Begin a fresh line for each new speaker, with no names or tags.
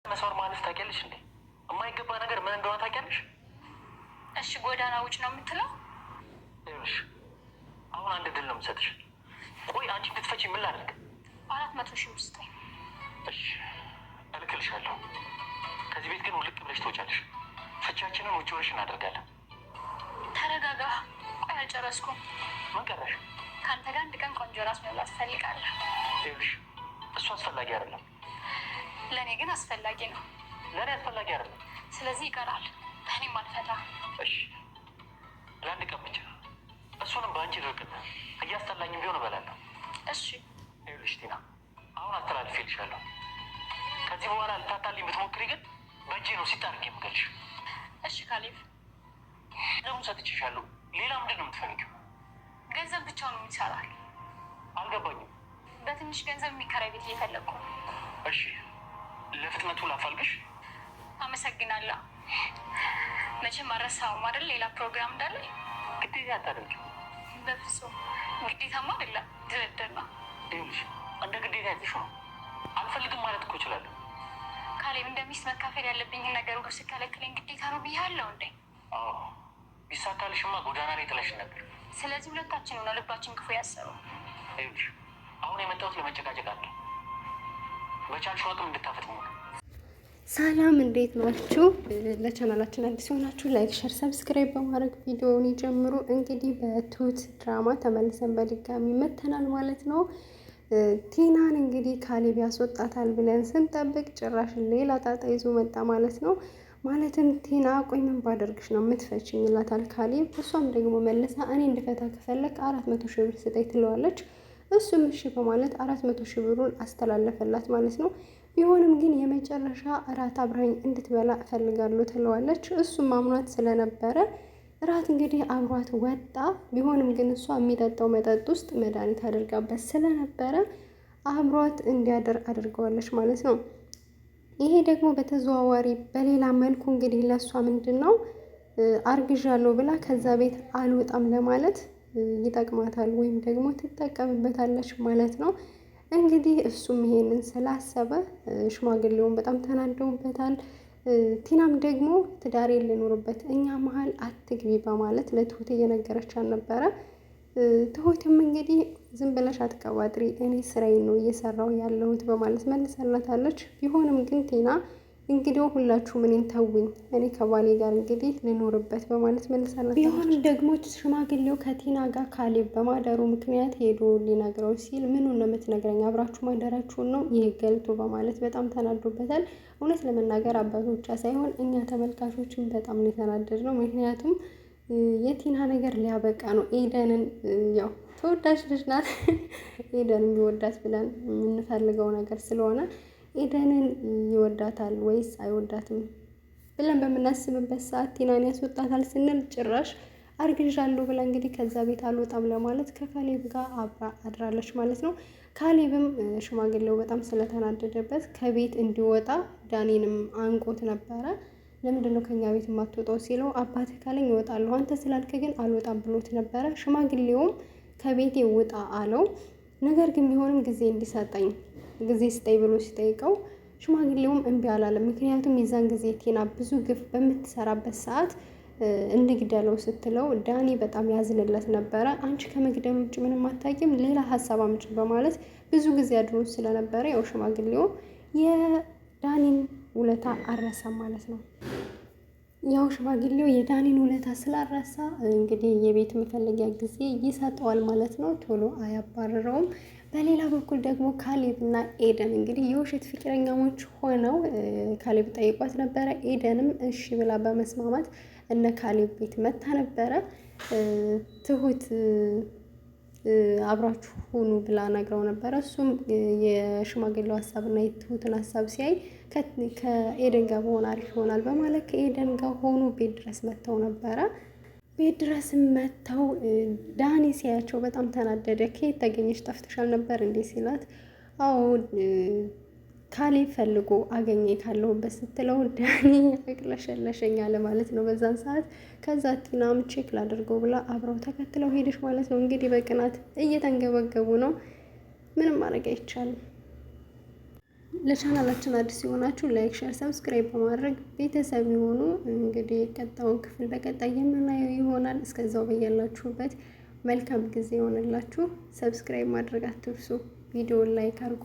መስመር ማለት ታውቂያለሽ እንዴ? የማይገባ ነገር ምን እንደሆነ ታውቂያለሽ?
እሺ ጎዳና ውጭ ነው የምትለው?
ይኸውልሽ አሁን አንድ ድል ነው የምሰጥሽ። ቆይ አንቺ ብትፈቺ ምን ላድርግ?
400,000 ብር ስጠኝ።
እሺ እልክልሻለሁ። ከዚህ ቤት ግን ውልቅ ብለሽ ትወጫለሽ። ፍቻችንን ውጭ ሆነሽ እናደርጋለን።
ተረጋጋ። ቆይ አልጨረስኩም።
ምን ቀረሽ?
ከአንተ ጋር አንድ ቀን ቆንጆ ራስ መብላት እፈልጋለሁ።
ይኸውልሽ እሱ አስፈላጊ አይደለም።
ለእኔ ግን አስፈላጊ ነው።
ለእኔ አስፈላጊ አይደለም።
ስለዚህ ይቀራል። እኔም አልፈታም።
እሺ ለአንድ ቀን ብቻ፣ እሱንም በአንቺ ድርቅና እያስጠላኝም ቢሆን እበላለሁ።
እሺ
ይኸውልሽ ቲና፣ አሁን አስተላልፌልሻለሁ። ከዚህ በኋላ ልታታልኝ ብትሞክሪ ግን በእጄ ነው ሲጣርግ የምገልሽ።
እሺ ካሌብ፣
ደግሞ ሰጥቼሻለሁ። ሌላ ምንድን ነው የምትፈልጊው?
ገንዘብ ብቻውን ይሰራል?
አልገባኝም።
በትንሽ ገንዘብ የሚከራይ ቤት እየፈለግኩ ነው።
እሺ ለፍጥነቱ ላፋልግሽ።
አመሰግናለሁ። መቼም አልረሳሁም አይደል? ሌላ ፕሮግራም እንዳለ
ግዴታ አታደርጊው።
በፍጹም ግዴታማ አይደለም፣ ድርድር ነው።
ይኸውልሽ እንደ ግዴታ ያዝሽ ነው። አልፈልግም ማለት እኮ እችላለሁ።
ካሌብ፣ እንደ ሚስት መካፈል ያለብኝን ነገር ሁሉ ስከለክለኝ ግዴታ ነው ብያለሁ እንዴ?
አዎ ቢሳካልሽማ ጎዳና ላይ ጥለሽን ነበር።
ስለዚህ ሁለታችን ነው ልባችን ክፉ ያሰበው።
ይኸውልሽ አሁን የመጣሁት ለመጨቃጨቅ አለ። በቻልሽው አቅም እንድታፈጥሙ ነው።
ሰላም እንዴት ናችሁ? ለቻናላችን አዲስ ሆናችሁ ላይክ፣ ሸር፣ ሰብስክራይብ በማድረግ ቪዲዮውን ይጀምሩ። እንግዲህ በትሁት ድራማ ተመልሰን በድጋሚ መተናል ማለት ነው። ቲናን እንግዲህ ካሌብ ያስወጣታል ብለን ስንጠብቅ ጭራሽ ሌላ ጣጣ ይዞ መጣ ማለት ነው። ማለትም ቲና ቆይ ምን ባደርግሽ ነው የምትፈችኝ ይላታል ካሌብ። እሷም ደግሞ መልሳ እኔ እንድፈታ ከፈለግ 400,000 ብር ስጠኝ ትለዋለች። እሱም እሺ በማለት 400,000 ብሩን አስተላለፈላት ማለት ነው። ቢሆንም ግን የመጨረሻ እራት አብራኝ እንድትበላ እፈልጋለሁ ትለዋለች። እሱም አምኗት ስለነበረ እራት እንግዲህ አብሯት ወጣ። ቢሆንም ግን እሷ የሚጠጣው መጠጥ ውስጥ መድኃኒት አድርጋበት ስለነበረ አብሯት እንዲያደር አድርገዋለች ማለት ነው። ይሄ ደግሞ በተዘዋዋሪ በሌላ መልኩ እንግዲህ ለእሷ ምንድን ነው አርግዣለሁ ብላ ከዛ ቤት አልወጣም ለማለት ይጠቅማታል ወይም ደግሞ ትጠቀምበታለች ማለት ነው። እንግዲህ እሱም ይሄንን ስላሰበ ሽማግሌውን በጣም ተናደውበታል። ቲናም ደግሞ ትዳሬን ልኖርበት እኛ መሀል አትግቢ በማለት ለትሁት እየነገረቻት ነበረ። ትሁትም እንግዲህ ዝም ብለሽ አትቀባጥሪ፣ እኔ ስራዬን ነው እየሰራው ያለሁት በማለት መልሰላታለች። ቢሆንም ግን ቲና እንግዲህ ሁላችሁ እኔን ተውኝ፣ እኔ ከባሌ ጋር እንግዲህ ልኖርበት በማለት መልሰላታለች። ቢሆንም ደግሞ ሽማግሌው ከቲና ጋር ካሌብ በማደሩ ምክንያት ሄዶ ሊነግረው ሲል ምኑን ነው የምትነግረኝ? አብራችሁ ማደራችሁን ነው ይህ ገልቶ በማለት በጣም ተናዶበታል። እውነት ለመናገር አባቱ ብቻ ሳይሆን እኛ ተመልካቾችን በጣም ነው የተናደድ ነው። ምክንያቱም የቲና ነገር ሊያበቃ ነው። ኤደንን ያው ተወዳጅ ልጅ ናት። ኤደንን ቢወዳት ብለን የምንፈልገው ነገር ስለሆነ ኤደንን ይወዳታል ወይስ አይወዳትም ብለን በምናስብበት ሰዓት ቲናን ያስወጣታል ስንል ጭራሽ አርግዣለሁ ብላ እንግዲህ ከዛ ቤት አልወጣም ለማለት ከካሌብ ጋር አብራ አድራለች ማለት ነው። ካሌብም ሽማግሌው በጣም ስለተናደደበት ከቤት እንዲወጣ ዳኒንም አንቆት ነበረ። ለምንድን ነው ከኛ ቤት የማትወጣው ሲለው አባትህ ካለኝ እወጣለሁ፣ አንተ ስላልክ ግን አልወጣም ብሎት ነበረ። ሽማግሌውም ከቤቴ ውጣ አለው። ነገር ግን ቢሆንም ጊዜ እንዲሰጠኝ ጊዜ ስጠኝ ብሎ ሲጠይቀው ሽማግሌውም እምቢ አላለም። ምክንያቱም የዛን ጊዜ ቲና ብዙ ግፍ በምትሰራበት ሰዓት እንግደለው ስትለው ዳኒ በጣም ያዝንለት ነበረ። አንቺ ከመግደል ውጭ ምንም አታውቂም፣ ሌላ ሀሳብ አምጪ በማለት ብዙ ጊዜ አድሮ ስለነበረ ያው ሽማግሌው የዳኒን ውለታ አረሳ ማለት ነው። ያው ሽማግሌው የዳኒን ውለታ ስላረሳ እንግዲህ የቤት መፈለጊያ ጊዜ ይሰጠዋል ማለት ነው። ቶሎ አያባርረውም። በሌላ በኩል ደግሞ ካሌብ እና ኤደን እንግዲህ የውሸት ፍቅረኛሞች ሆነው ካሌብ ጠይቋት ነበረ። ኤደንም እሺ ብላ በመስማማት እነ ካሌብ ቤት መታ ነበረ። ትሁት አብራችሁ ሁኑ ብላ ነግረው ነበረ። እሱም የሽማግሌው ሀሳብና የትሁትን ሀሳብ ሲያይ ከኤደን ጋር በሆነ አሪፍ ይሆናል በማለት ከኤደን ጋር ሆኑ ቤት ድረስ መጥተው ነበረ። ቤት ድረስ መጥተው ዳኒ ሲያያቸው በጣም ተናደደ። ከየት ተገኘሽ? ጠፍተሻል ነበር እንዴ ሲላት፣ አዎ ካሌብ ፈልጎ አገኘ ካለሁበት ስትለው ዳኒ አቅለሸለሸኝ አለ ማለት ነው በዛን ሰዓት። ከዛ ቲናም ቼክ ላድርገው ብላ አብረው ተከትለው ሄደሽ ማለት ነው። እንግዲህ በቅናት እየተንገበገቡ ነው። ምንም ማድረግ አይቻልም። ለቻናላችን አዲስ የሆናችሁ ላይክ፣ ሼር፣ ሰብስክራይብ በማድረግ ቤተሰብ የሆኑ እንግዲህ ቀጣዩን ክፍል በቀጣይ የምናየው ይሆናል። እስከዛው በያላችሁበት መልካም ጊዜ ይሆንላችሁ። ሰብስክራይብ ማድረግ አትርሱ። ቪዲዮውን ላይክ አድርጉ።